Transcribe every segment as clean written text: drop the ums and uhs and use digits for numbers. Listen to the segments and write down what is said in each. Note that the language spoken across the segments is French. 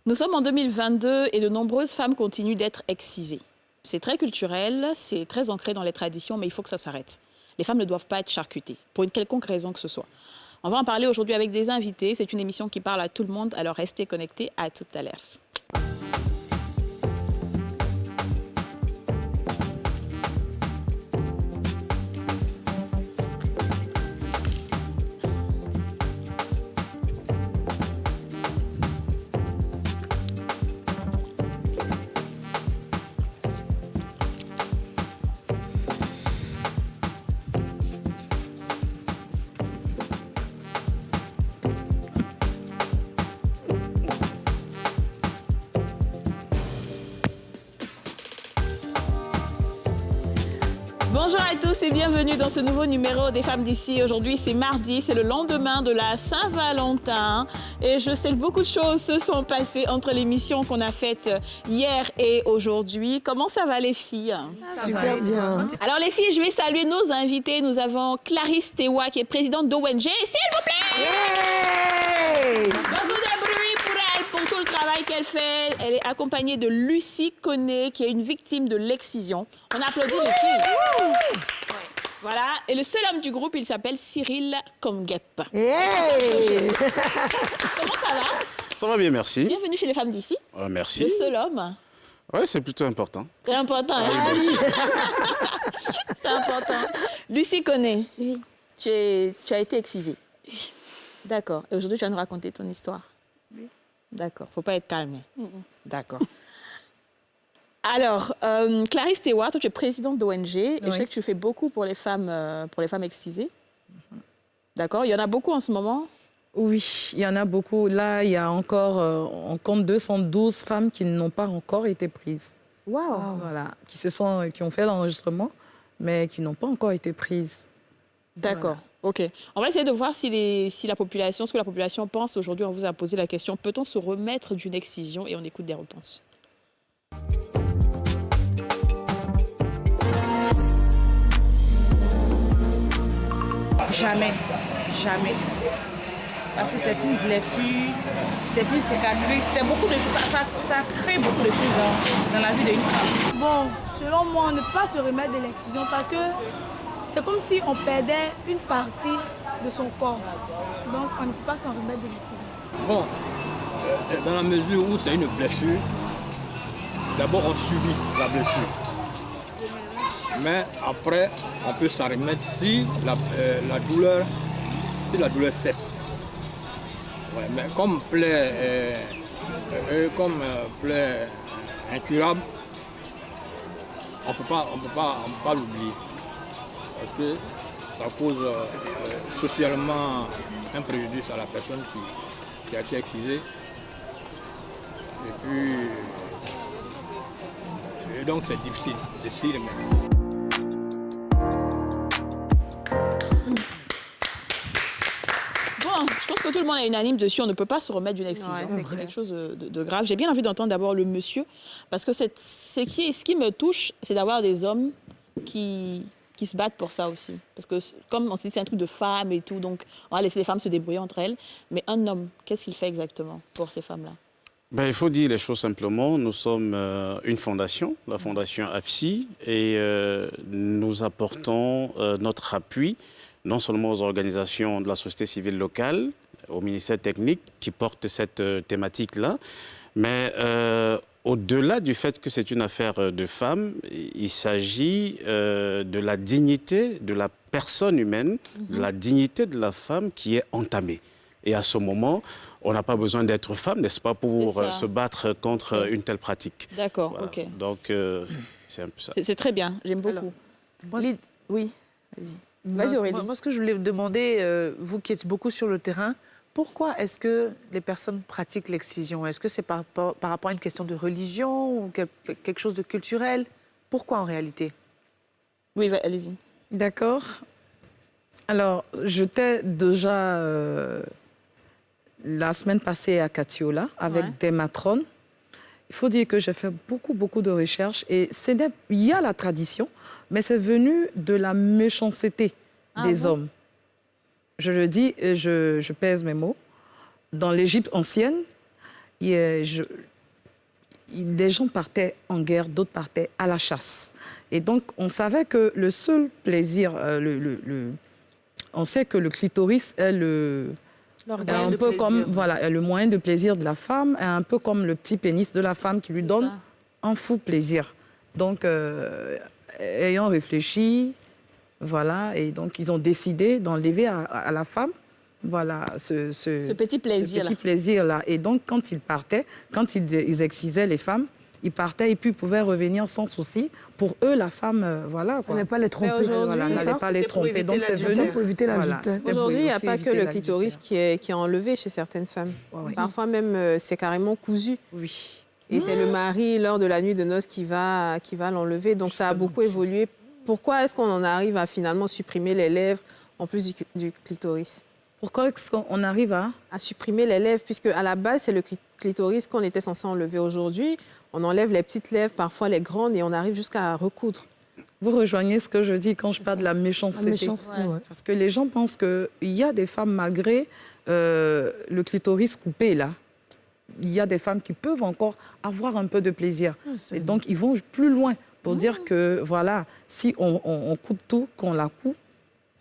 Nous sommes en 2022 et de nombreuses femmes continuent d'être excisées. C'est très culturel, c'est très ancré dans les traditions, mais il faut que ça s'arrête. Les femmes ne doivent pas être charcutées, pour une quelconque raison que ce soit. On va en parler aujourd'hui avec des invités. C'est une émission qui parle à tout le monde, alors restez connectés. À tout à l'heure. Bonjour à tous et bienvenue dans ce nouveau numéro des Femmes d'ici. Aujourd'hui, c'est mardi, c'est le lendemain de la Saint-Valentin. Et je sais que beaucoup de choses se sont passées entre l'émission qu'on a faite hier et aujourd'hui. Comment ça va les filles? Super bien. Alors les filles, je vais saluer nos invités. Nous avons Clarisse Tewa qui est présidente d'ONG. S'il vous plaît! Hey! Beaucoup de bruit pour elle, pour tout le travail qu'elle fait. Elle est accompagnée de Lucie Koné, qui est une victime de l'excision. On applaudit les filles. Voilà. Et le seul homme du groupe, il s'appelle Cyril Komgep. Hey! Comment ça va? Ça va bien, merci. Bienvenue chez les Femmes d'ici. Merci. Le seul homme. Oui, c'est plutôt important. C'est important. Hein? C'est important. Lucie Koné, Oui. tu as été excisée. Oui. D'accord. Et aujourd'hui, tu vas nous raconter ton histoire. Oui. D'accord. Faut pas être calme. D'accord. Alors, Clarisse Tewa, toi, tu es présidente d'ONG et je sais que tu fais beaucoup pour les femmes excisées. D'accord. Il y en a beaucoup en ce moment. Oui, il y en a beaucoup. Là, il y a encore, on compte 212 femmes qui n'ont pas encore été prises. Waouh. Voilà, qui ont fait l'enregistrement, mais qui n'ont pas encore été prises. D'accord. OK. On va essayer de voir si la population, ce que la population pense. Aujourd'hui, on vous a posé la question, peut-on se remettre d'une excision? Et on écoute des réponses. Jamais, jamais. Parce que c'est une blessure, c'est une cicatrice, c'est beaucoup de choses. Ça crée beaucoup de choses dans la vie d'une femme. Bon, selon moi, on ne peut pas se remettre de l'excision parce que c'est comme si on perdait une partie de son corps. Donc, on ne peut pas s'en remettre de l'excision. Bon, dans la mesure où c'est une blessure, d'abord on subit la blessure. Mais après, on peut s'en remettre si la douleur cesse. Ouais, mais comme plaie incurable, on peut pas l'oublier. Parce que ça cause socialement un préjudice à la personne qui a été excisée. Et donc c'est difficile même. Bon, je pense que tout le monde est unanime dessus. On ne peut pas se remettre d'une excision. Ouais, C'est quelque chose de grave. J'ai bien envie d'entendre d'abord le monsieur. Parce que ce qui me touche, c'est d'avoir des hommes qui se battent pour ça aussi. Parce que, comme on s'est dit, c'est un truc de femmes et tout. Donc, on va laisser les femmes se débrouiller entre elles. Mais un homme, qu'est-ce qu'il fait exactement pour ces femmes-là? Ben, il faut dire les choses simplement. Nous sommes une fondation, la fondation AFSI, et nous apportons notre appui non seulement aux organisations de la société civile locale, au ministère technique qui porte cette thématique-là, mais au-delà du fait que c'est une affaire de femmes, il s'agit de la dignité de la personne humaine, de la dignité de la femme qui est entamée. Et à ce moment, on n'a pas besoin d'être femme, n'est-ce pas, pour se battre contre une telle pratique. D'accord, Voilà. OK. Donc, c'est un peu ça. C'est très bien, j'aime beaucoup. Moi, Oui, vas-y, Aurélie. moi, ce que je voulais vous demander, vous qui êtes beaucoup sur le terrain, pourquoi est-ce que les personnes pratiquent l'excision? Est-ce que c'est par rapport à une question de religion ou quelque chose de culturel? Pourquoi en réalité? Oui, allez-y. D'accord. Alors, j'étais déjà la semaine passée à Katiola avec des matrones. Il faut dire que j'ai fait beaucoup de recherches et il y a la tradition, mais c'est venu de la méchanceté des hommes. Je le dis et je pèse mes mots. Dans l'Égypte ancienne, les gens partaient en guerre, d'autres partaient à la chasse. Et donc, on savait que le seul plaisir, on sait que le clitoris est un peu comme le moyen de plaisir de la femme, est un peu comme le petit pénis de la femme qui lui donne un fou plaisir. Donc, ayant réfléchi, voilà, et donc ils ont décidé d'enlever à la femme, voilà, ce petit plaisir-là. Et donc, quand ils partaient, quand ils excisaient les femmes, ils partaient et puis ils pouvaient revenir sans souci. Pour eux, la femme, voilà. On n'allait pas les tromper. Voilà, n'allait pas les tromper. Donc, c'est venu pour éviter la vitesse. Aujourd'hui, il n'y a pas que le clitoris qui est enlevé chez certaines femmes. Parfois même, c'est carrément cousu. Oui. Et c'est le mari, lors de la nuit de noces, qui va l'enlever. Donc, ça a beaucoup évolué. Pourquoi est-ce qu'on en arrive à finalement supprimer les lèvres en plus du clitoris? Pourquoi est-ce qu'on arrive à supprimer les lèvres, puisque à la base, c'est le clitoris qu'on était censé enlever aujourd'hui. On enlève les petites lèvres, parfois les grandes, et on arrive jusqu'à recoudre. Vous rejoignez ce que je dis quand je parle de la méchanceté. Parce que les gens pensent qu'il y a des femmes, malgré le clitoris coupé, là, il y a des femmes qui peuvent encore avoir un peu de plaisir. Et donc, ils vont plus loin pour dire que, voilà, si on coupe tout, qu'on la coupe,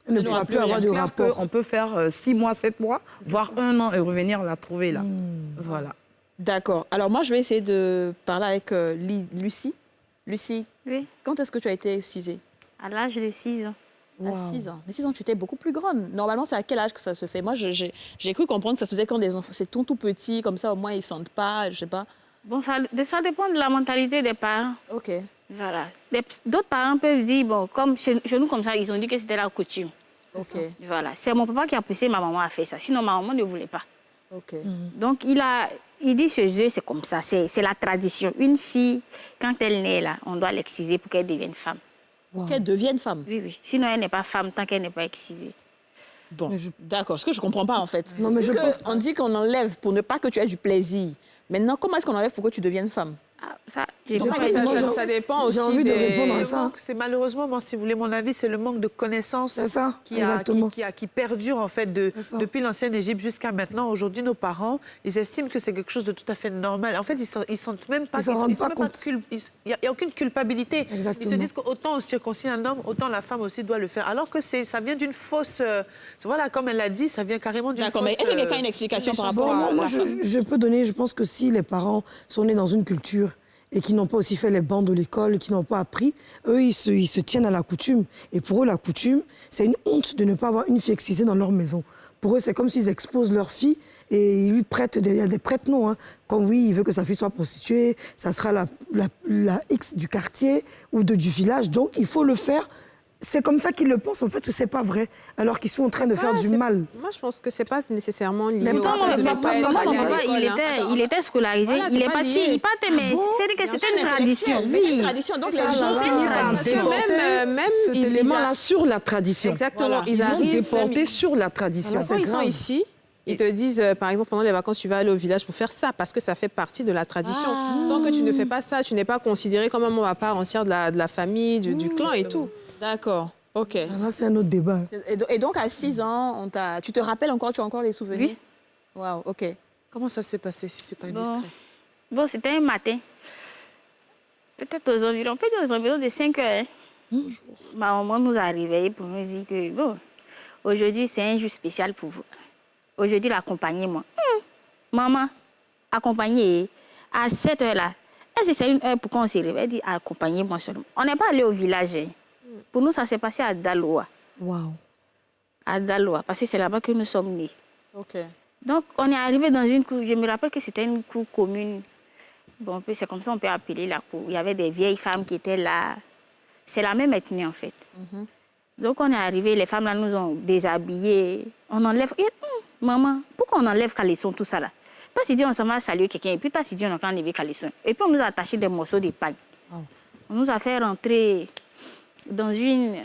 on ne pourra plus avoir de rapport. On peut faire 6 mois, 7 mois, voire 1 an et revenir la trouver là. Voilà. D'accord. Alors moi, je vais essayer de parler avec Lucie. Lucie, oui. Quand est-ce que tu as été excisée? À l'âge de 6 ans. À 6 ans. Mais 6 ans, tu étais beaucoup plus grande. Normalement, c'est à quel âge que ça se fait? Moi, j'ai cru comprendre que ça se faisait quand des enfants, c'est tout petit, comme ça, au moins, ils ne sentent pas, je sais pas. Bon, ça dépend de la mentalité des parents. OK. Voilà. D'autres parents peuvent dire, bon, comme chez nous, comme ça, ils ont dit que c'était la coutume. OK. Voilà. C'est mon papa qui a poussé ma maman à faire ça. Sinon, ma maman ne voulait pas. OK. Donc, il dit chez eux, c'est comme ça. C'est la tradition. Une fille, quand elle naît, là, on doit l'exciser pour qu'elle devienne femme. Pour qu'elle devienne femme? Oui, oui. Sinon, elle n'est pas femme tant qu'elle n'est pas excisée. Bon, d'accord. Ce que je ne comprends pas, en fait. Non, mais je pense... On dit qu'on enlève pour ne pas que tu aies du plaisir. Maintenant, comment est-ce qu'on enlève pour que tu deviennes femme? Ça dépend aussi. J'ai envie de répondre à ça. C'est malheureusement, moi, si vous voulez mon avis, c'est le manque de connaissances qui perdure en fait depuis l'ancienne Égypte jusqu'à maintenant. Aujourd'hui, nos parents, ils estiment que c'est quelque chose de tout à fait normal. En fait, ils sentent même pas. Ils ne rendent pas compte. Il n'y a aucune culpabilité. Exactement. Ils se disent qu'autant on circoncit un homme, autant la femme aussi doit le faire. Alors que ça vient d'une fausse. Voilà, comme elle l'a dit, ça vient carrément d'une fausse. D'accord, mais est-ce que quelqu'un a une explication par rapport à moi, je peux donner. Je pense que si les parents sont nés dans une culture et qui n'ont pas aussi fait les bancs de l'école, qui n'ont pas appris, eux, ils se tiennent à la coutume. Et pour eux, la coutume, c'est une honte de ne pas avoir une fille excisée dans leur maison. Pour eux, c'est comme s'ils exposent leur fille et ils lui prêtent des prête-noms. Hein. Comme oui, il veut que sa fille soit prostituée, ça sera la X du quartier ou du village. Donc, il faut le faire. C'est comme ça qu'ils le pensent, en fait, que c'est pas vrai, alors qu'ils sont en train de faire du mal. Moi, je pense que c'est pas nécessairement lié au fait de ne pas être à l'école. Il était scolarisé, voilà, il est parti, il partait, mais c'était une tradition. Oui, c'est une tradition, donc les gens même cet élément-là sur la tradition. Exactement. Ils vont déporter sur la tradition. Quand ils sont ici, ils te disent, par exemple, pendant les vacances, tu vas aller au village pour faire ça, parce que ça fait partie de la tradition. Tant que tu ne fais pas ça, tu n'es pas considéré comme un membre à part entière de la famille, du clan et tout. D'accord, OK. Là, c'est un autre débat. Et donc, à 6 ans, tu te rappelles encore, tu as encore les souvenirs? Oui. Waouh, OK. Comment ça s'est passé, si ce n'est pas indiscret? Bon, c'était un matin. Peut-être aux environs de 5 heures. Ma maman nous a réveillés pour nous dire que, bon, aujourd'hui, c'est un jour spécial pour vous. Aujourd'hui, accompagnez-moi. Maman, accompagnez à 7 heures-là. Est-ce que c'est une heure pour qu'on se réveille? Elle dit, accompagnez-moi seulement. On n'est pas allé au village. Pour nous, ça s'est passé à Daloa. Waouh. À Daloa, parce que c'est là-bas que nous sommes nés. OK. Donc, on est arrivé dans une cour. Je me rappelle que c'était une cour commune. Bon, c'est comme ça on peut appeler la cour. Il y avait des vieilles femmes qui étaient là. C'est la même ethnie, en fait. Donc, on est arrivé, les femmes là nous ont déshabillés. On enlève... maman, pourquoi on enlève caleçon, tout ça là? Toi, tu dis on s'en va saluer quelqu'un, et puis toi, tu dis on a enlevé caleçon. Et puis, on nous a attaché des morceaux de paille. On nous a fait rentrer dans une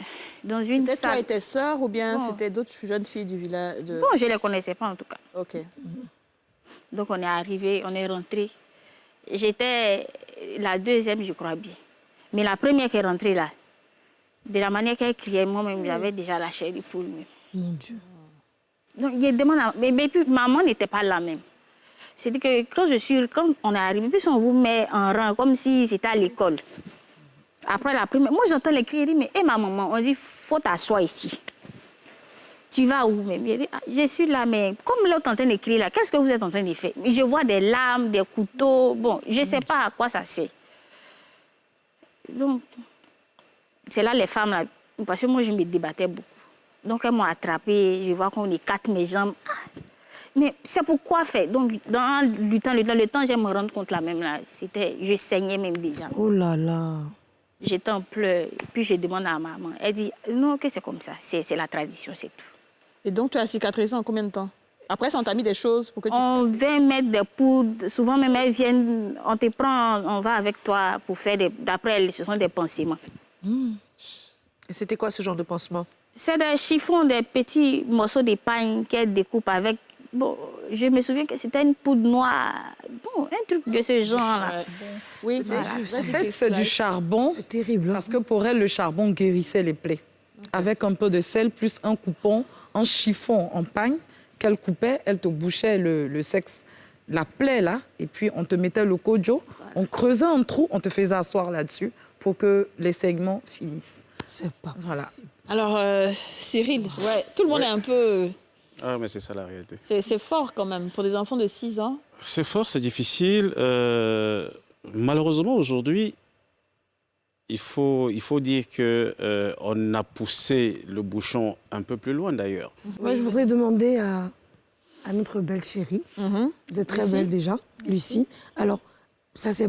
C'était salle. toi et tes sœurs, ou bien c'était d'autres jeunes filles du village? Bon, je ne les connaissais pas, en tout cas. OK. Donc, on est arrivé, on est rentré. J'étais la deuxième, je crois bien. Mais la première qui est rentrée là, de la manière qu'elle criait, moi-même, j'avais déjà la chair du poule. Mon Dieu. Donc, il demande, mais puis, maman n'était pas là même. C'est-à-dire que quand on est arrivé, puis on vous met en rang, comme si c'était à l'école. Après la première, moi j'entends les cris, mais ma maman, on dit, faut t'asseoir ici. Tu vas où même? Il dit, je suis là, mais comme l'autre est en train d'écrire là, qu'est-ce que vous êtes en train de faire? Je vois des lames, des couteaux, bon, je ne sais pas à quoi ça sert. Donc, c'est là les femmes, là, parce que moi je me débattais beaucoup. Donc elles m'ont attrapée, je vois qu'on écarte mes jambes. Ah, mais c'est pourquoi faire? Donc, dans le temps, je me rends compte là même, là, je saignais même déjà. Oh là là. J'étais en pleurs, puis je demande à ma maman. Elle dit, non, que c'est comme ça, c'est la tradition, c'est tout. Et donc, tu as cicatrisé en combien de temps? Après, ça, on t'a mis des choses pour que tu... On vient mettre des poudres. Souvent, même elles viennent, on te prend, on va avec toi pour faire des... D'après elles, ce sont des pansements. Et c'était quoi ce genre de pansement? C'est des chiffons, des petits morceaux de pain qu'elles découpent avec... Bon, je me souviens que c'était une poudre noire. Bon, un truc de ce genre-là. Oui, En fait, c'est du charbon. C'est terrible. Parce que pour elle, le charbon guérissait les plaies. Avec un peu de sel, plus un coupon, un chiffon en pagne qu'elle coupait, elle te bouchait le sexe, la plaie là, et puis on te mettait le kojo, on creusait un trou, on te faisait asseoir là-dessus pour que les segments finissent. C'est pas Voilà. Alors, Cyril, tout le monde est un peu... Ah, mais c'est ça la réalité. C'est fort quand même pour des enfants de 6 ans. C'est fort, c'est difficile. Malheureusement, aujourd'hui, il faut dire qu'on a poussé le bouchon un peu plus loin d'ailleurs. Moi, je voudrais demander à notre belle chérie. Vous êtes très belle déjà, Lucie. Alors, ça s'est